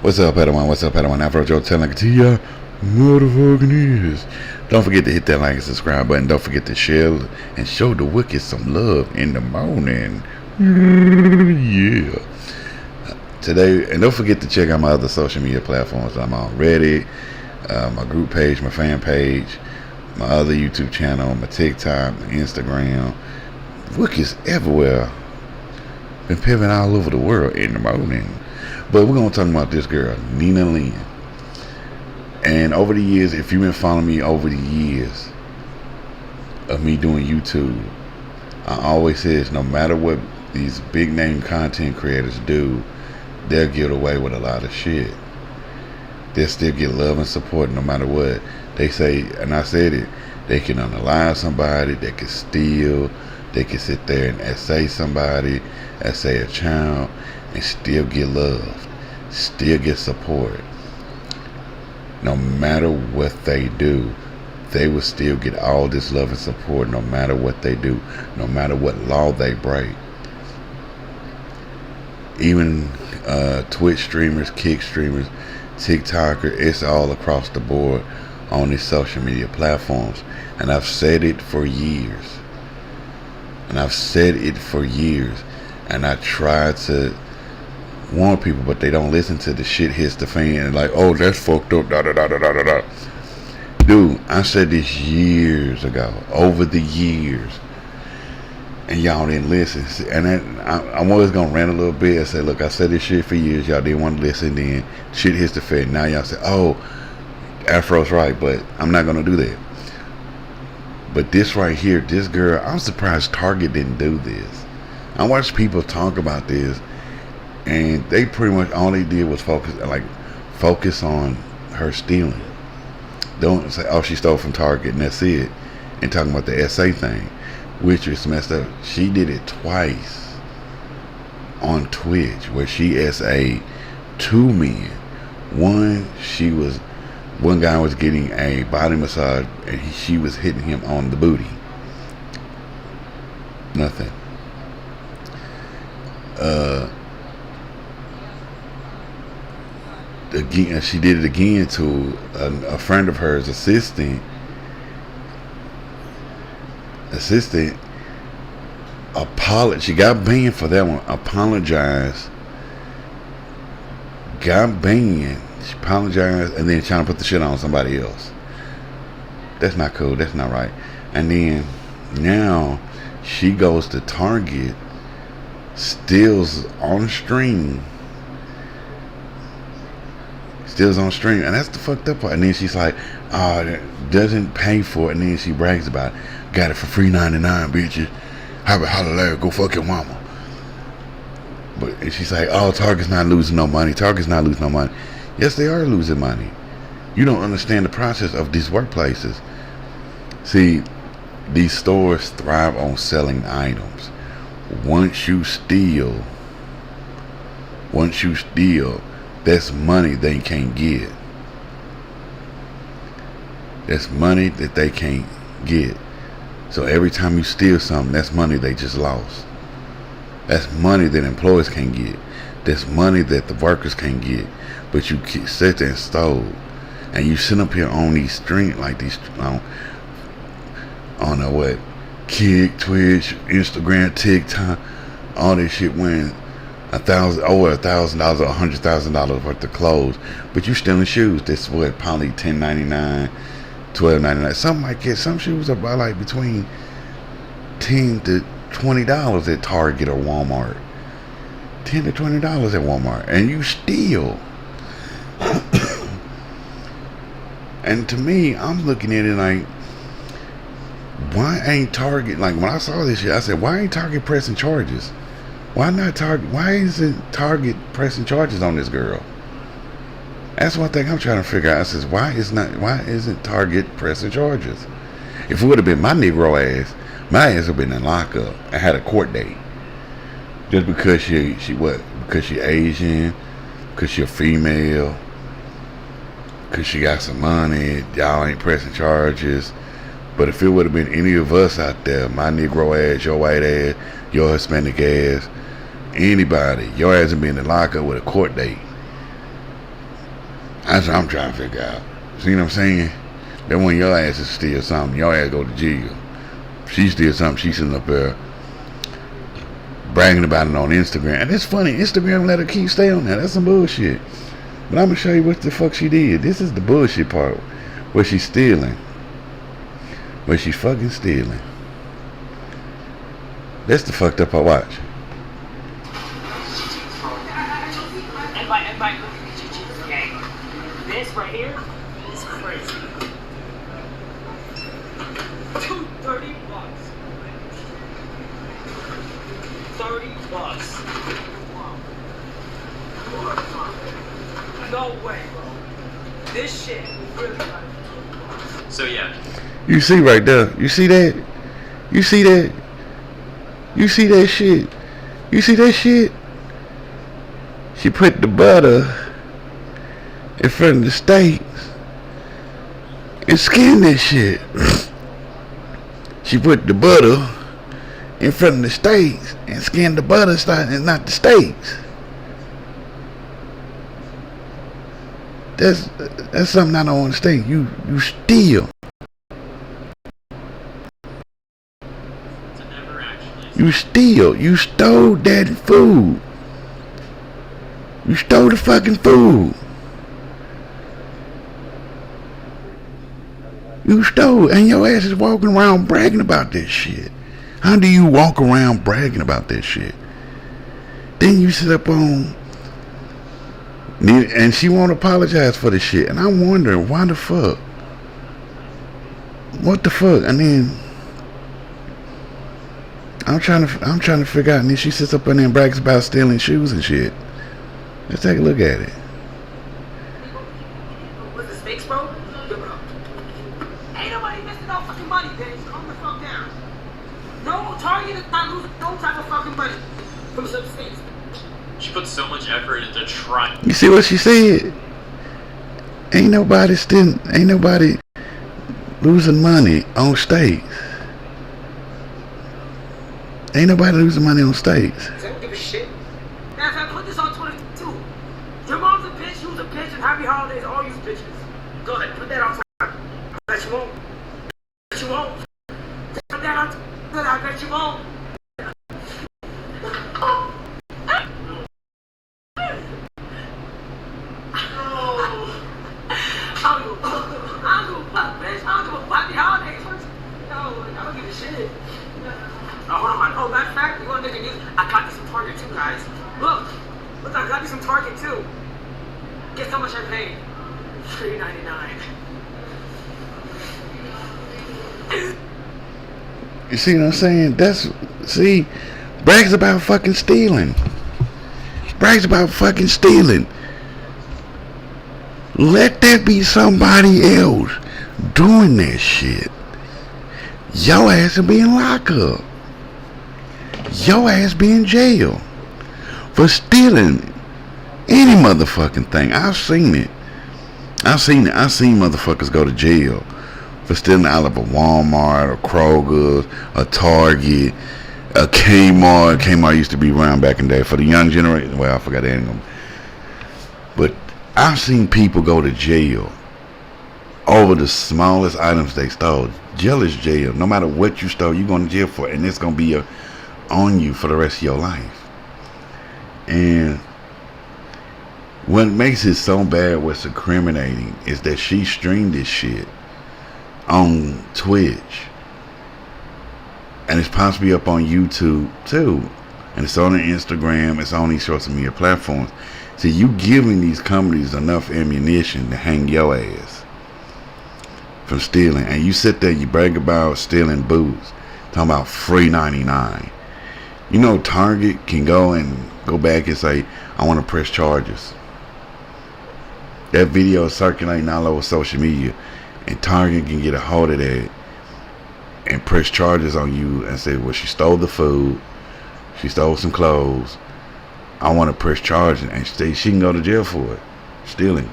What's up, Padawan? What's up, Padawan? Afrojoe telling it to ya motherfucking is. Don't forget to hit that like and subscribe button. Don't forget to share and show the Wookie some love in the morning. Yeah. Today, and don't forget to check out my other social media platforms. I'm on Reddit, my group page, my fan page, my other YouTube channel, my TikTok, my Instagram. Wookie's everywhere. Been pivoting all over the world in the morning. But we're going to talk about this girl, Lin. And over the years, if you've been following me over the years of me doing YouTube, I always says no matter what these big name content creators do, they'll get away with a lot of shit. They'll still get love and support no matter what. They say, and I said it, they can unalive somebody, they can steal, they can sit there and essay somebody, essay a child, and still get loved, still get support. No matter what they do, they will still get all this love and support no matter what they do, no matter what law they break. Even Twitch streamers, Kick streamers, TikToker, it's all across the board on these social media platforms. And I've said it for years. And I try to warn people, but they don't listen to the shit hits the fan and like, oh, that's fucked up, da da da da da da da. Dude, I said this years ago, over the years, and y'all didn't listen. And then I was gonna rant a little bit and say, look, I said this shit for years, y'all didn't want to listen. Then shit hits the fan. Now y'all say, oh, Afro's right, but I'm not gonna do that. But this right here, this girl, I'm surprised Target didn't do this. I watched people talk about this, and they pretty much all they did was focus on her stealing. Don't say, oh, she stole from Target and that's it, and talking about the SA thing, which is messed up. She did it twice on Twitch where she SA'd two men. One guy was getting a body massage and she was hitting him on the booty. Nothing. Again, she did it again to a friend of hers, assistant. She got banned for that one. Apologized. Got banned. She apologized and then trying to put the shit on somebody else. That's not cool. That's not right. And then now she goes to Target, steals on stream, and that's the fucked up part. And then she's like, oh, doesn't pay for it, and then she brags about it. Got it for free 99, bitches. Holla, go fuck your mama. And she's like, oh, Target's not losing no money. Yes, they are losing money. You don't understand the process of these workplaces. See, these stores thrive on selling items. Once you steal, that's money they can't get. That's money that they can't get. So every time you steal something, that's money they just lost. That's money that employees can't get. That's money that the workers can't get. But you sit there and stole. And you sit up here on these streams, like these, I don't know what, Kick, Twitch, Instagram, TikTok, all this shit win $1,000 or $100,000 worth of clothes. But you stealing shoes. That's what, probably $10.99, $12.99, something like that. Some shoes are about like between $10 to $20 at Target or Walmart. $10 to $20 at Walmart, and you steal. And to me, I'm looking at it like, why ain't Target, like when I saw this shit, I said, why ain't Target pressing charges? Why isn't Target pressing charges on this girl? That's one thing I'm trying to figure out. I says, why isn't Target pressing charges? If it would have been my Negro ass, my ass would have been in lockup and had a court date. Just because because she Asian, because she a female, because she got some money, y'all ain't pressing charges. But if it would have been any of us out there, my Negro ass, your white ass, your Hispanic ass, anybody, your ass would be in the lockup with a court date. That's what I'm trying to figure out. See what I'm saying? That when your ass is steal something, your ass go to jail. She steal something, she's sitting up there bragging about it on Instagram. And it's funny, Instagram let her keep stay on there. That's some bullshit. But I'm gonna show you what the fuck she did. This is the bullshit part. Where she's stealing. Where she's fucking stealing. That's the fucked up part. Watch. This right here is crazy. 230 bucks. 30 bucks. No way, bro. This shit really got it. So yeah. You see right there. You see that? You see that? You see that shit? You see that shit? She put the butter in front of the steaks and skinned that shit. She put the butter in front of the steaks and skinned the butter and not the steaks. That's something I don't understand. You steal. You steal. You stole that food. You stole the fucking food. You stole, and your ass is walking around bragging about this shit. How do you walk around bragging about this shit? Then you sit up on, and she won't apologize for the shit. And I'm wondering why the fuck? What the fuck? And then I'm trying to figure out. And then she sits up in there and brags about stealing shoes and shit. Let's take a look at it. What's the stakes, bro? Ain't nobody missing no fucking money, bitch. Calm the fuck down. No target is not losing no type of fucking money from some stakes. She put so much effort into trying. You see what she said? Ain't nobody losing money on steaks. Ain't nobody losing money on steaks. I don't give a shit. Now, if I put this on Twitter too, your mom's a bitch, you's a bitch, and happy holidays, all you bitches. Go ahead, put that on Twitter. I bet you won't. Bet you won't. Put that on Twitter. I bet you won't. I don't give a fuck, bitch. I don't give a fuck. Happy holidays. No, I don't give a shit. Oh, hold on. Oh, matter of fact, you want to make a news? I got you some Target too, guys. Look, I got you some Target too. Guess how much I paid? $3.99. You see what I'm saying? Brags about fucking stealing. Brags about fucking stealing. Let that be somebody else doing that shit. Your ass will be in lockup. Your ass be in jail for stealing any motherfucking thing. I've seen it. I've seen motherfuckers go to jail for stealing out of a Walmart, a Kroger, a Target, a Kmart. Kmart used to be around back in the day for the young generation. Well, I forgot that name. But I've seen people go to jail over the smallest items they stole. Jail is jail. No matter what you stole, you're going to jail for it, and it's going to be on you for the rest of your life. And what makes it so bad, what's incriminating, is that she streamed this shit on Twitch, and it's possibly up on YouTube too, and it's on Instagram, it's on these social media platforms. So you giving these companies enough ammunition to hang your ass from stealing, and you sit there, you brag about stealing boots, talking about free 99. You know, Target can go back and say, I want to press charges. That video is circulating all over social media, and Target can get a hold of that and press charges on you and say, well, she stole the food, she stole some clothes, I want to press charges, and she can go to jail for it. Stealing.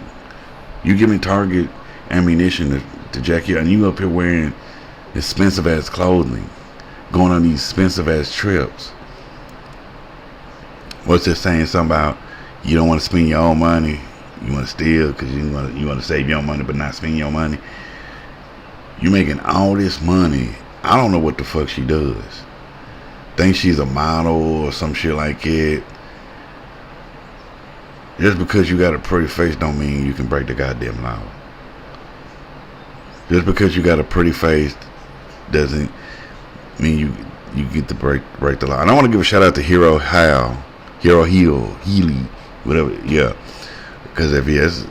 You giving Target ammunition to jack you, and you up here wearing expensive ass clothing, going on these expensive ass trips. What's it saying? Something about you don't want to spend your own money, You want to steal because you want to save your money but not spend your money. You making all this money. I don't know what the fuck she does. Think she's a model or some shit like it. Just because you got a pretty face don't mean you can break the goddamn law. Just because you got a pretty face doesn't mean you get to break the law. And I want to give a shout out to Hero Healy, whatever, yeah. Because if he has,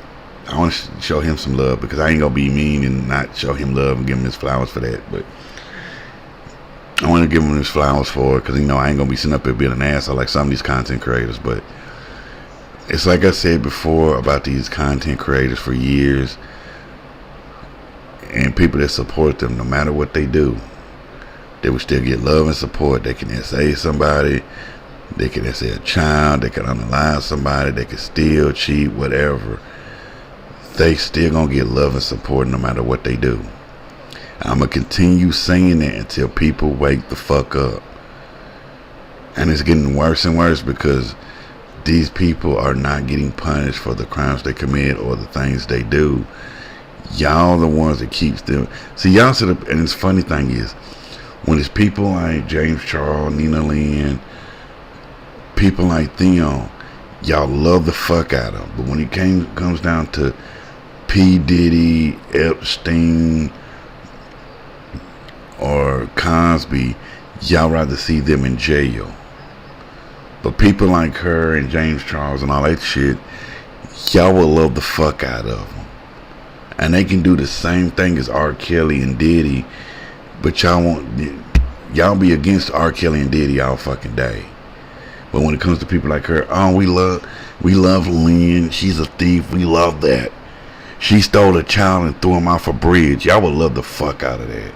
I want to show him some love, because I ain't gonna be mean and not show him love and give him his flowers for that. But I want to give him his flowers for it, because I ain't gonna be sitting up there being an asshole like some of these content creators. But it's like I said before about these content creators for years, and people that support them, no matter what they do, they will still get love and support. They can SA somebody, they can SA a child, they can unalive somebody, they can steal, cheat, whatever. They still gonna get love and support no matter what they do. I'm gonna continue saying it until people wake the fuck up. And it's getting worse and worse, because these people are not getting punished for the crimes they commit or the things they do. Y'all the ones that keeps them. See, y'all sit up, and this funny thing is, when it's people like James Charles, Nina Lynn, people like them, y'all love the fuck out of them. But when it comes down to P. Diddy, Epstein, or Cosby, y'all rather see them in jail. But people like her and James Charles and all that shit, y'all will love the fuck out of them. And they can do the same thing as R. Kelly and Diddy, but y'all be against R. Kelly and Diddy all fucking day. But when it comes to people like her, oh, we love Lin, she's a thief, we love that. She stole a child and threw him off a bridge. Y'all would love the fuck out of that.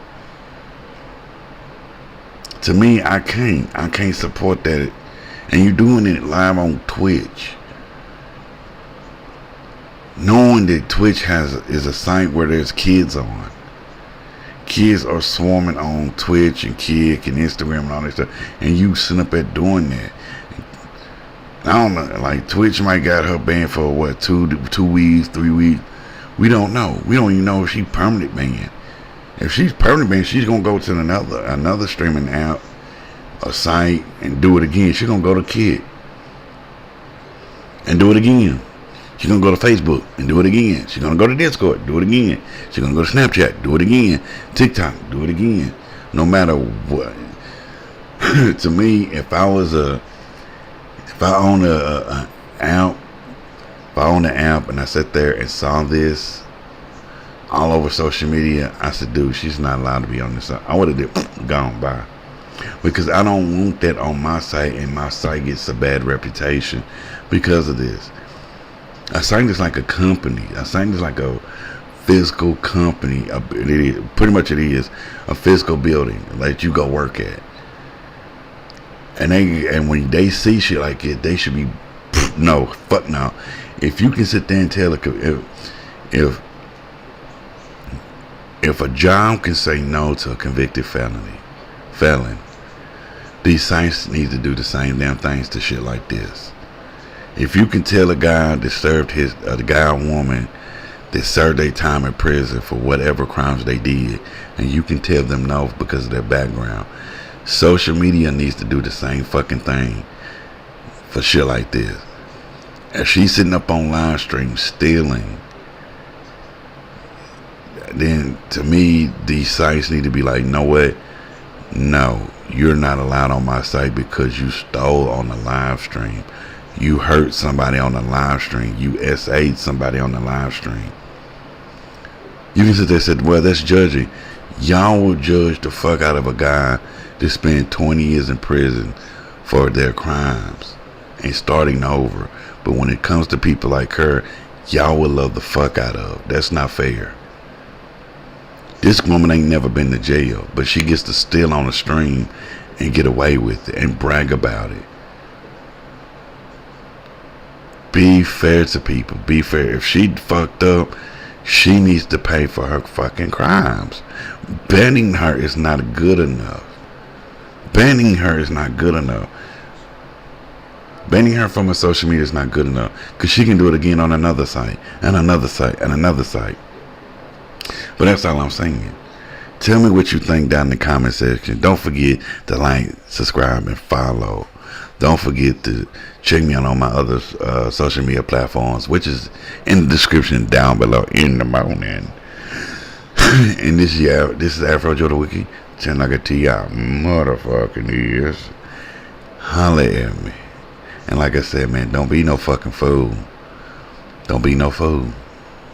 To me, I can't support that. And you're doing it live on Twitch, knowing that Twitch is a site where there's kids on. Kids are swarming on Twitch and Kick and Instagram and all that stuff, and you sitting up there doing that. I don't know, like Twitch might got her banned for what, 2 weeks, 3 weeks. We don't know. We don't even know if she's permanent banned. If she's permanent banned, she's gonna go to another streaming app, a site, and do it again. She's gonna go to Kick and do it again. She's gonna go to Facebook and do it again. She's gonna go to Discord, do it again. She's gonna go to Snapchat, do it again. TikTok, do it again. No matter what. To me, if I own an app and I sat there and saw this all over social media, I said, dude, she's not allowed to be on this. I would have gone by, because I don't want that on my site, and my site gets a bad reputation because of this. A site is like a company. A site is like a physical company. It is, pretty much it is a physical building that you go work at. And when they see shit like it, they should be, no, fuck no. If you can sit there and tell if a job can say no to a convicted felon, these sites need to do the same damn things to shit like this. If you can tell a guy that served the guy or woman that served their time in prison for whatever crimes they did, and you can tell them no because of their background, social media needs to do the same fucking thing for shit like this. If she's sitting up on live stream stealing, then to me, these sites need to be like, know what? No, you're not allowed on my site because you stole on the live stream. You hurt somebody on the live stream. You SA'd somebody on the live stream. You can sit there and say, well, that's judging. Y'all will judge the fuck out of a guy that spent 20 years in prison for their crimes and starting over. But when it comes to people like her, y'all will love the fuck out of. That's not fair. This woman ain't never been to jail, but she gets to steal on a stream and get away with it and brag about it. Be fair to people. Be fair. If she fucked up, she needs to pay for her fucking crimes. Banning her is not good enough. Banning her is not good enough. Banning her from her social media is not good enough, because she can do it again on another site, and another site, and another site. But that's all I'm saying. Tell me what you think down in the comment section. Don't forget to like, subscribe, and follow. Don't forget to check me out on my other social media platforms, which is in the description down below in the morning. And this is Afrojoe the Wookie. Telling like a T.I. motherfucking is. Holla at me. And like I said, man, don't be no fucking fool. Don't be no fool.